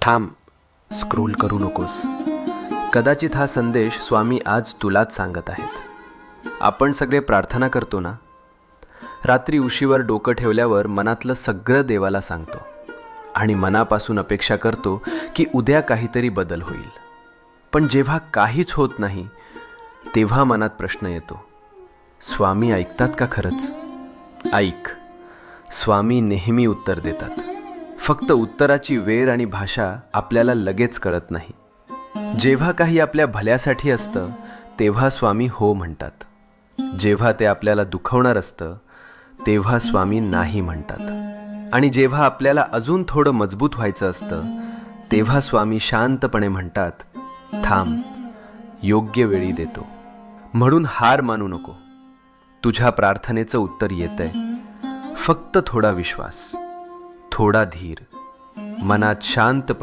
थांब, स्क्रोल करू नकोस. कदाचित हा संदेश स्वामी आज तुलाच सांगत आहेत. आपण सगळे प्रार्थना करतो ना, रात्री उशीवर डोकं ठेवल्यावर मनातलं सगळं देवाला सांगतो आणि मनापासून अपेक्षा करतो की उद्या काहीतरी बदल होईल. पण जेव्हा काहीच होत नाही तेव्हा मनात प्रश्न येतो, स्वामी ऐकतात का खरंच? ऐक, स्वामी नेहमी उत्तर देतात. फक्त उत्तराची वेळ आणि भाषा आपल्याला लगेच कळत नाही. जेव्हा काही आपल्या भल्यासाठी असतं तेव्हा स्वामी हो म्हणतात. जेव्हा ते आपल्याला दुखवणार असतं तेव्हा स्वामी नाही म्हणतात. आणि जेव्हा आपल्याला अजून थोडं मजबूत व्हायचं असतं तेव्हा स्वामी शांतपणे म्हणतात, थांब, योग्य वेळी देतो. म्हणून हार मानू नको. तुझ्या प्रार्थनेचं उत्तर येतंय. फक्त थोडा विश्वास, थोडा धीर, मनात शांतपणे